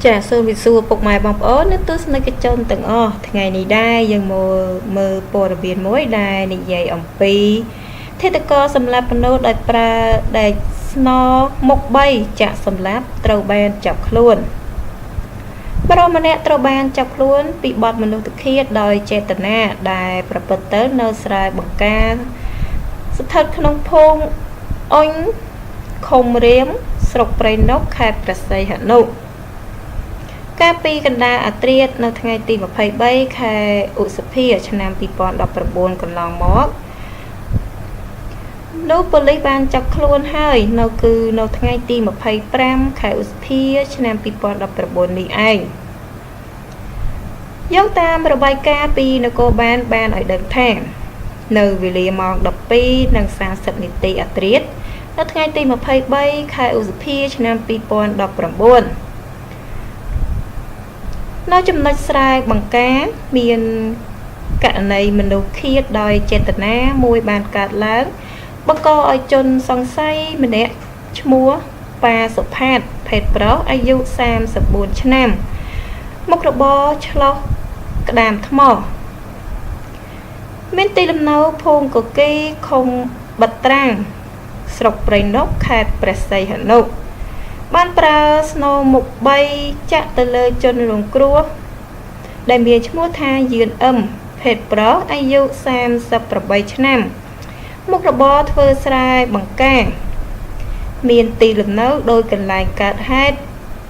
ចាសសូមវិសួរពុកម៉ែបងប្អូននិងទស្សនិកជនទាំងអស់ថ្ងៃនេះដែរយើងមើលព័ត៌មានមួយដែលនិយាយអំពីធិតកោសម្លាប់មនុស្សដោយប្រើដែកស្នោមុខ3ចាក់សម្លាប់ត្រូវបានចាប់ខ្លួនបរិម្នាក់ត្រូវបានចាប់ខ្លួនពីបទមនុស្សឃាតដោយចេតនាដែលប្រព្រឹត្តទៅនៅស្រែបង្ការស្ថិតក្នុងភូមិអុញឃុំរៀមស្រុកព្រៃនប់ខេត្តព្រះសីហនុកាលពីកណ្ដាលអាធ្រាត្រនៅថ្ងៃទី23ខែឧសភាឆ្នាំ2019កន្លងមកលោកប៉ូលីសបានចាប់ខ្លួនហើយនៅថ្ងៃទី25ខែឧសភាឆ្នាំ2019នេះឯងយោងតាមរបាយការណ៍ពីនគរបាលបានឲ្យដឹងថានៅវេលាម៉ោង 12:30 នាទីអាធ្រាត្រនៅថ្ងៃទី23ខែឧសភាឆ្នាំ2019នៅចំណុចស្រែបង្ការមានករណីមនុស្សឃាតដោយចេតនាមួយបានកើតឡើងបង្កឲ្យជនសង្ស័យម្នាក់ឈ្មោះប៉ាសុផាតភេទប្រុសអាយុ34ឆ្នាំមុខរបរឆ្លោះក្តាមថ្មមានទីលំនៅភូមិកគីឃុំបាត់ត្រាំងស្រុកព្រៃនប់ខេត្តព្រះសីហនុបានប្រើស្នូមុខ3ចាក់ទៅលើជនរងគ្រោះដែលមានឈ្មោះថាយឿនអឹមភេទប្រុសអាយុ38ឆ្នាំមុខរបរធ្វើស្រែបង្ការមានទីលំនៅដោយកន្លែងកើតហេតុ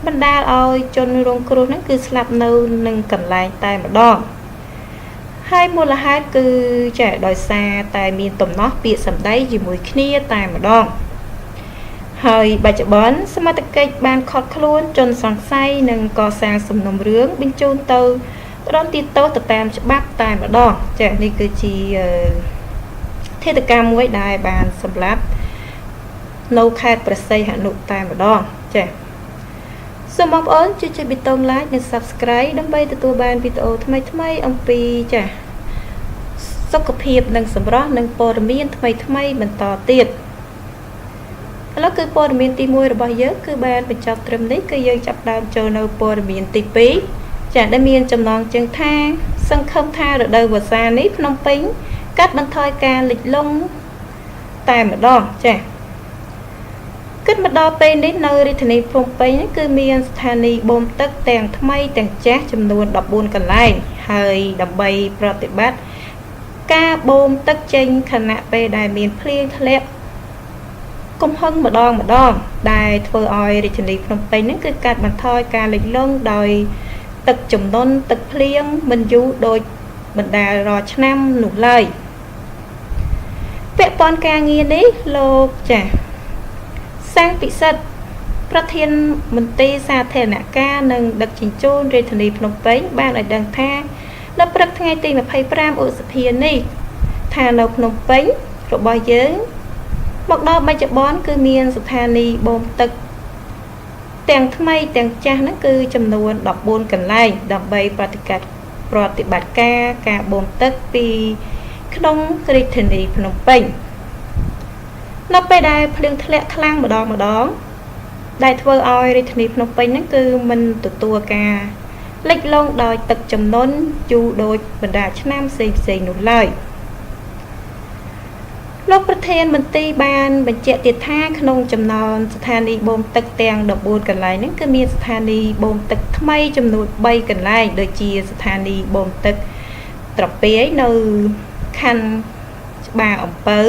បណ្ដាលឲ្យជនរងគ្រោះហ្នឹងគឺស្លាប់នៅនឹងកន្លែងតែម្ដងហើយមូលហេតុគឺចាដោយសារតែមានទំនាស់ពាក្យសម្ដីជាមួយគ្នាតែម្ដងហើយបច្ចុប្បន្នសមត្ថកិច្ចបានខកខ្លួនជនសង្ស័យនិងកសាងសំណុំរឿងបញ្ជូនទៅផ្ដន្ទាទោសទៅតាមច្បាប់តែម្ដងចានេះគឺជាធិដ្ឋកម្មមួយដែលបានសម្លាប់នៅខេត្តព្រះសីហនុតែម្ដងចាសូមបងប្អូនជួយចុចប៊ូតុង like និង subscribe ដើម្បីទទួលបានវីដេអូថ្មីៗអំពីចាសុខភាពនិងសម្រស់និងព័ត៌មានថ្មីៗបន្តទៀតឥឡូវគឺព័ត៌មានទី1របស់យើងគឺបានបញ្ចប់ត្រឹមនេះគឺយើងចាប់ដើមចូលនៅព័ត៌មានទី2ចាដែលមានចំណងជើងថាសង្ឃឹមថារដូវវស្សានេះភ្នំពេញកាត់បន្ថយការលិចលង់តែម្ដងចាគិតមកដល់ពេលនេះនៅរាជធានីភ្នំពេញគឺមានស្ថានីយបូមទឹកទាំងថ្មីទាំងចាស់ចំនួន14កន្លែងហើយដើម្បីប្រតិបត្តិការបូមទឹកចេញខណៈពេលដែលមានភ្លៀងធ្លាក់កំហឹងម្ដងដែលធ្វើឲ្យរាជធានីភ្នំពេញហ្នឹងគឺកាត់បន្ថយការលិចលង់ដោយទឹកជំនន់ទឹកភ្លៀងមិនយូរដូចបណ្ដាលរាល់ឆ្នាំនោះឡើយពាក់ព័ន្ធការងារនេះលោកចាសាំងពិសិដ្ឋប្រធានមន្ត្រីសាធារណការនិងដឹកជញ្ជូនរាជធានីភ្នំពេញបានឲ្យដឹងថានៅព្រឹកថ្ងៃទី25ឧសភានេះថានៅភ្នំពេញរបស់យើងមកដល់បច្ចុប្បន្នគឺមានស្ថានីយបូមទឹកទាំងថ្មីទាំងចាស់ហ្នឹងគឺចំនួន14កន្លែងដើម្បីប្រតិបត្តិការបូមទឹកពីក្នុងរាជធានីភ្នំពេញនៅពេលដែលភ្លៀងធ្លាក់ខ្លាំងម្ដងដែលធ្វើឲ្យរាជធានីភ្នំពេញហ្នឹងគឺមិនទទួលការលិចលង់ដោយទឹកជំនន់យូរដូចបណ្ដាឆ្នាំផ្សេងនោះឡើយលោកប្រធានមន្ត្រីបានបញ្ជាក់ទៀតថាក្នុងចំណោមស្ថានីយបូមទឹកទាំង14កន្លែងហ្នឹងគឺមានស្ថានីយបូមទឹកថ្មីចំនួន3កន្លែងដូចជាស្ថានីយបូមទឹកត្រពាយនៅខណ្ឌច្បារអំពៅ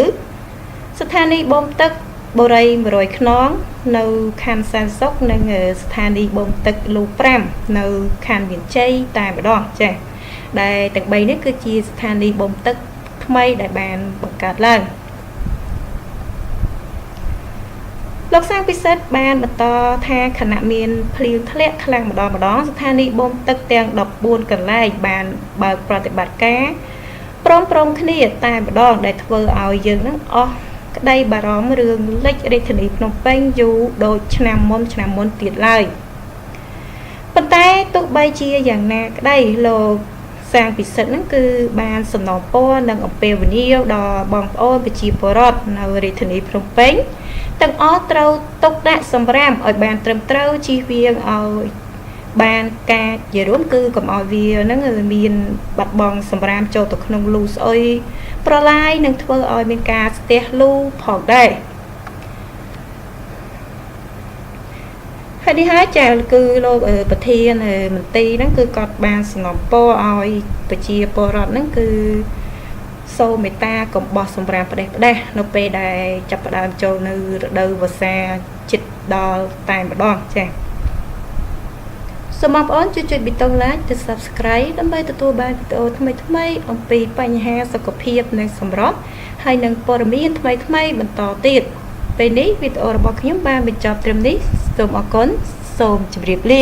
ស្ថានីយបូមទឹកបូរី100ខ្នងនៅខណ្ឌសែនសុខនិងស្ថានីយបូមទឹកលូ5នៅខណ្ឌមានជ័យតែម្ដងចា៎ដែលទាំង3នេះគឺជាស្ថានីយបូមទឹកថ្មីដែលបានបង្កើតឡើងលោកសាំងពិសិដ្ឋបានបន្តថាខណៈមានភ្លៀងធ្លាក់ខ្លាំងម្ដងស្ថានីយបូមទឹកទាំង14កន្លែងបានបើកប្រតិបត្តិការព្រមគ្នាតែម្ដងដែលធ្វើឲ្យយើងនឹងអស់ក្តីបារម្ភរឿងលិចរាជធានីភ្នំពេញយូរដូចឆ្នាំមុនទៀតឡើយប៉ុន្តែទោះបីជាយ៉ាងណាក្តីលោកសាំងពិសិដ្ឋហ្នឹងគឺបានសំណូមពរនិងអំពាវនាវដល់បងប្អូនប្រជាពលរដ្ឋនៅរាជធានីភ្នំពេញទាំងអស់ត្រូវទុកដាក់សម្រាមឲ្យបានត្រឹមត្រូវជៀសវាងឲ្យ បានការជារួមគឺកុំឲ្យវាហ្នឹងមានបាត់បង់សម្រាមចូលទៅក្នុងលូស្អុយប្រឡាយនឹងធ្វើឲ្យមានការស្ទះលូផងដែរហើយនេះហើយចាគឺលោកប្រធានមន្ត្រីហ្នឹងគឺគាត់បានសំណពរឲ្យប្រជាពលរដ្ឋហ្នឹងគឺសូមមេត្តាកុំបោះសម្រាមផ្ដេសនៅពេលដែលចាប់ផ្ដើមចូលនៅរដូវវស្សាជិតដល់តែម្ដងចាសូមបងប្អូនជួយចុចប៊ីតុង like និង subscribe ដើម្បីទទួលបានវីដេអូថ្មីៗអំពីបញ្ហាសុខភាពនិងសម្រស់ហើយនិងព័ត៌មានថ្មីៗបន្តទៀតពេលនេះវីដេអូរបស់ខ្ញុំបានបញ្ចប់ត្រឹមនេះសូមអរគុណសូមជម្រាបលា